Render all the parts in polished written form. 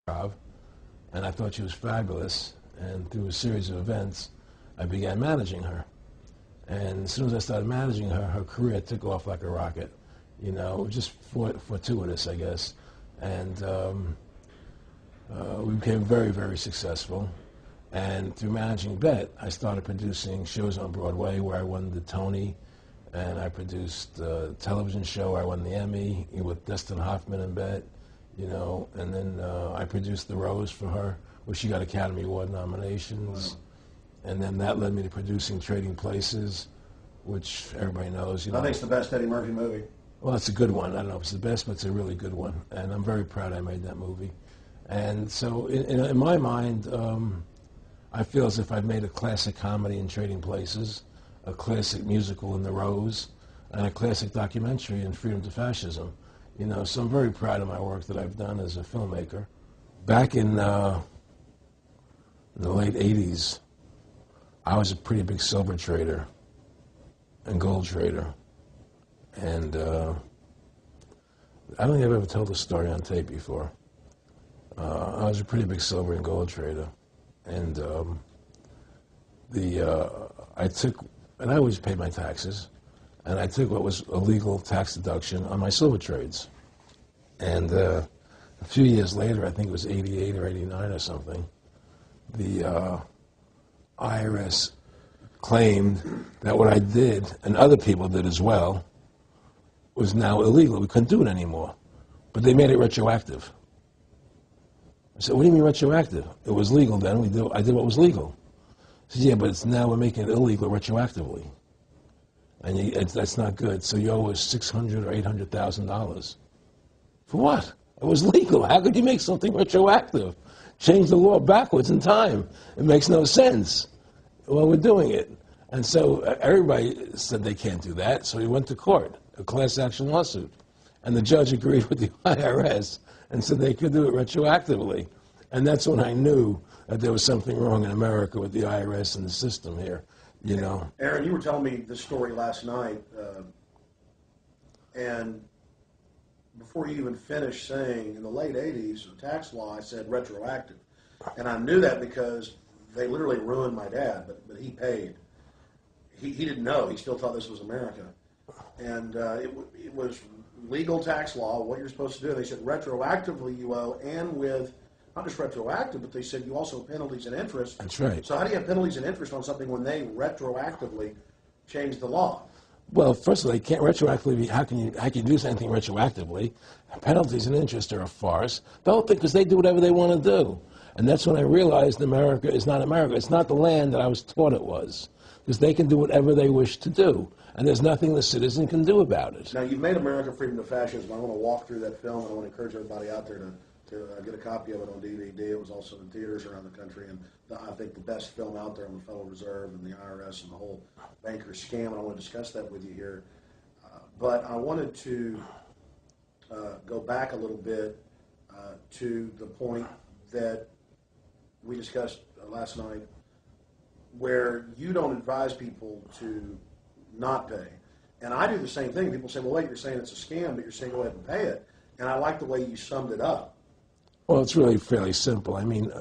job, and I thought she was fabulous. And through a series of events, I began managing her. And as soon as I started managing her, her career took off like a rocket. You know, just fortuitous, I guess. And we became very, very successful. And through managing Bet, I started producing shows on Broadway where I won the Tony, and I produced a television show where I won the Emmy with Dustin Hoffman and Bet, you know, and then I produced The Rose for her, where she got Academy Award nominations. Wow. And then that led me to producing Trading Places, which everybody knows. You know, I think it's the best Eddie Murphy movie. Well, it's a good one. I don't know if it's the best, but it's a really good one. And I'm very proud I made that movie. And so in my mind, I feel as if I've made a classic comedy in Trading Places, a classic musical in The Rose, and a classic documentary in Freedom to Fascism. You know, so I'm very proud of my work that I've done as a filmmaker. Back in the late 80s, I was a pretty big silver trader and gold trader. And I don't think I've ever told this story on tape before. I was a pretty big silver and gold trader. And I always paid my taxes, and I took what was a legal tax deduction on my silver trades. And a few years later, I think it was 88 or 89 or something, the IRS claimed that what I did, and other people did as well, was now illegal. We couldn't do it anymore. But they made it retroactive. I said, what do you mean retroactive? It was legal then. I did what was legal. I said, yeah, but now we're making it illegal retroactively. And that's not good. So you owe us $600,000 or $800,000. For what? It was legal. How could you make something retroactive? Change the law backwards in time. It makes no sense. Well, we're doing it. And so everybody said they can't do that. So we went to court, a class action lawsuit. And the judge agreed with the IRS and said they could do it retroactively. And that's when I knew that there was something wrong in America with the IRS and the system here, you know. Aaron, you were telling me this story last night, and before you even finished saying, in the late 80s, the tax law, I said retroactive. And I knew that because they literally ruined my dad, but he paid. He didn't know. He still thought this was America. And it was legal tax law, what you're supposed to do. They said retroactively you owe, and with not just retroactive, but they said you also have penalties and interest. That's right. So how do you have penalties and interest on something when they retroactively change the law? Well, first of all, you can't retroactively. How can you do anything retroactively? Penalties and interest are a farce. The whole thing, because they do whatever they want to do. And that's when I realized America is not America. It's not the land that I was taught it was. Because they can do whatever they wish to do. And there's nothing the citizen can do about it. Now, you've made America Freedom to Fascism. I want to walk through that film, and I want to encourage everybody out there to get a copy of it on DVD. It was also in theaters around the country, and I think the best film out there on the Federal Reserve and the IRS and the whole banker scam, and I want to discuss that with you here. But I wanted to go back a little bit to the point that we discussed last night, where you don't advise people to not pay. And I do the same thing. People say, well, wait, you're saying it's a scam, but you're saying go ahead and pay it. And I like the way you summed it up. Well, it's really fairly simple. I mean,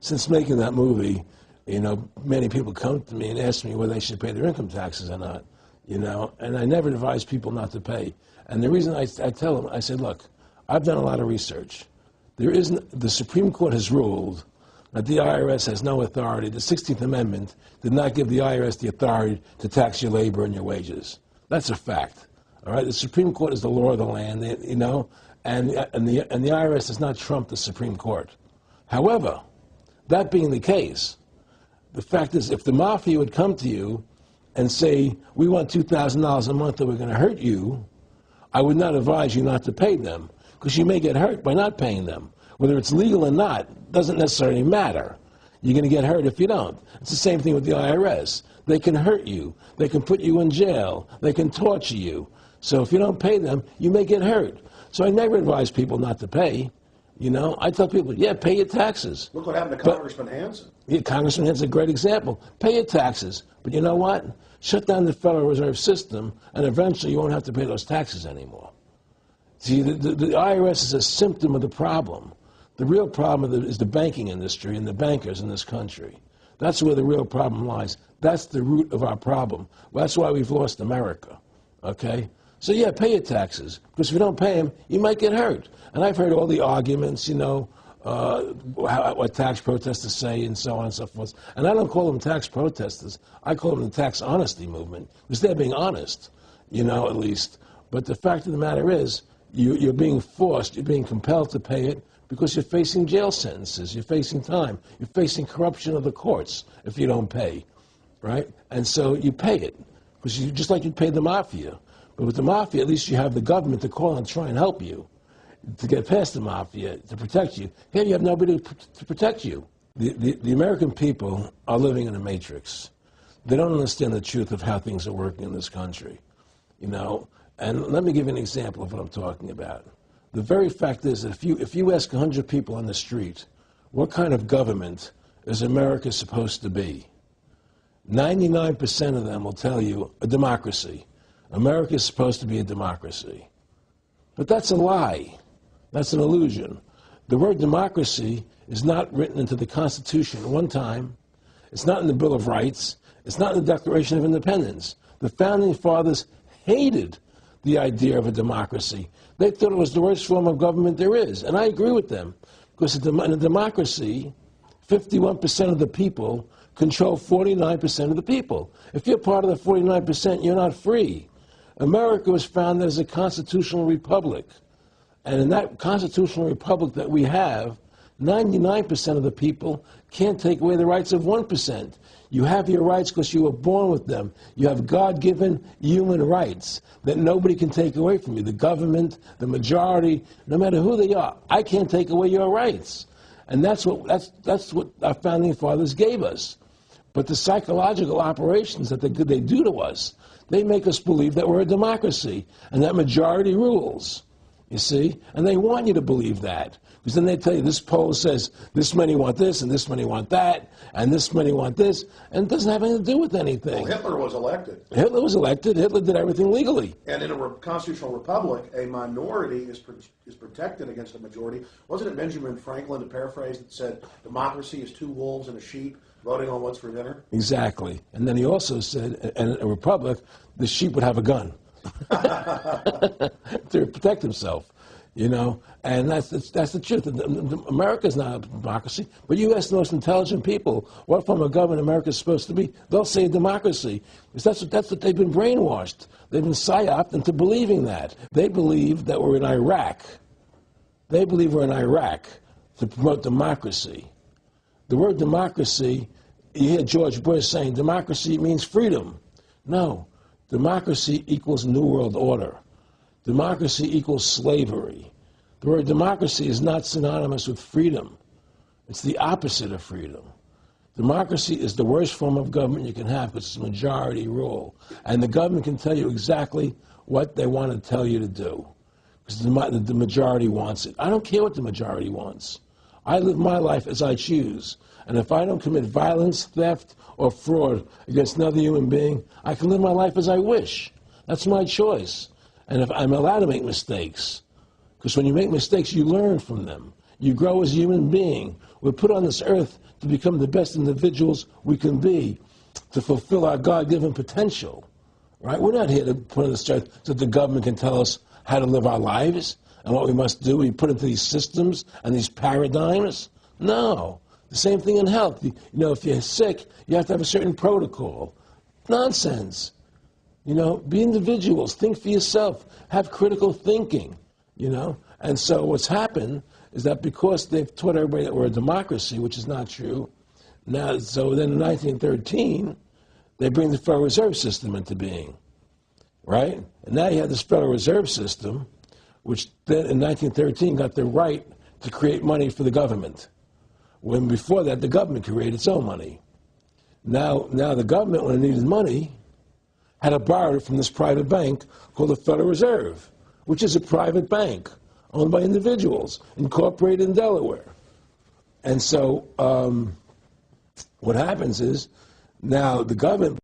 since making that movie, you know, many people come to me and ask me whether they should pay their income taxes or not, you know, and I never advise people not to pay. And the reason I tell them, I say, look, I've done a lot of research. The Supreme Court has ruled that the IRS has no authority. The 16th Amendment did not give the IRS the authority to tax your labor and your wages. That's a fact. All right, the Supreme Court is the law of the land, you know, and the IRS does not trump the Supreme Court. However, that being the case, the fact is, if the mafia would come to you and say, we want $2,000 a month or we're going to hurt you, I would not advise you not to pay them, because you may get hurt by not paying them. Whether it's legal or not doesn't necessarily matter. You're going to get hurt if you don't. It's the same thing with the IRS. They can hurt you. They can put you in jail. They can torture you. So if you don't pay them, you may get hurt. So I never advise people not to pay. You know, I tell people, yeah, pay your taxes. Look what happened to Congressman Hansen. Yeah, Congressman Hansen's a great example. Pay your taxes. But you know what? Shut down the Federal Reserve System, and eventually you won't have to pay those taxes anymore. See, the IRS is a symptom of the problem. The real problem is the banking industry and the bankers in this country. That's where the real problem lies. That's the root of our problem. Well, that's why we've lost America, okay? So, yeah, pay your taxes, because if you don't pay them, you might get hurt. And I've heard all the arguments, you know, what tax protesters say and so on and so forth. And I don't call them tax protesters. I call them the tax honesty movement, because they're being honest, you know, at least. But the fact of the matter is, you're being forced, you're being compelled to pay it, because you're facing jail sentences, you're facing time, you're facing corruption of the courts if you don't pay, right? And so you pay it, because just like you pay the mafia. But with the mafia, at least you have the government to call and try and help you to get past the mafia, to protect you. Here you have nobody to protect you. The American people are living in a matrix. They don't understand the truth of how things are working in this country, you know. And let me give you an example of what I'm talking about. The very fact is that if you ask 100 people on the street, what kind of government is America supposed to be? 99% of them will tell you a democracy. America is supposed to be a democracy. But that's a lie. That's an illusion. The word democracy is not written into the Constitution at one time. It's not in the Bill of Rights. It's not in the Declaration of Independence. The Founding Fathers hated the idea of a democracy. They thought it was the worst form of government there is. And I agree with them. Because in a democracy, 51% of the people control 49% of the people. If you're part of the 49%, you're not free. America was founded as a constitutional republic. And in that constitutional republic that we have, 99% of the people can't take away the rights of 1%. You have your rights because you were born with them. You have God-given human rights that nobody can take away from you. The government, the majority, no matter who they are, I can't take away your rights. And that's what our founding fathers gave us. But the psychological operations that they do to us, they make us believe that we're a democracy and that majority rules, you see? And they want you to believe that. Because then they tell you this poll says this many want this and this many want that and this many want this, and it doesn't have anything to do with anything. Well, Hitler was elected. Hitler was elected. Hitler did everything legally. And in a constitutional republic, a minority is protected against a majority. Wasn't it Benjamin Franklin, to paraphrase, that said democracy is two wolves and a sheep voting on what's for dinner? Exactly. And then he also said, in a republic, the sheep would have a gun to protect himself, you know. And that's the truth. America's not a democracy, but you ask the most intelligent people what form of government America is supposed to be, they'll say democracy. Because that's what they've been brainwashed. They've been psyoped into believing that. They believe that we're in Iraq. They believe we're in Iraq to promote democracy. The word democracy, you hear George Bush saying democracy means freedom. No, democracy equals New World Order. Democracy equals slavery. The word democracy is not synonymous with freedom. It's the opposite of freedom. Democracy is the worst form of government you can have because it's majority rule. And the government can tell you exactly what they want to tell you to do because the majority wants it. I don't care what the majority wants. I live my life as I choose. And if I don't commit violence, theft, or fraud against another human being, I can live my life as I wish. That's my choice. And if I'm allowed to make mistakes, because when you make mistakes, you learn from them. You grow as a human being. We're put on this earth to become the best individuals we can be, to fulfill our God-given potential. Right? We're not here to put on this earth so that the government can tell us how to live our lives and what we must do. We put into these systems and these paradigms. No. The same thing in health. You know, if you're sick, you have to have a certain protocol. Nonsense. You know, be individuals. Think for yourself. Have critical thinking. You know, and so what's happened is that because they've taught everybody that we're a democracy, which is not true, now, so then in 1913, they bring the Federal Reserve System into being, right? And now you have this Federal Reserve System, which then in 1913 got the right to create money for the government, when before that the government created its own money. Now the government, when it needed money, had to borrow it from this private bank called the Federal Reserve, which is a private bank owned by individuals, incorporated in Delaware. And so what happens is now the government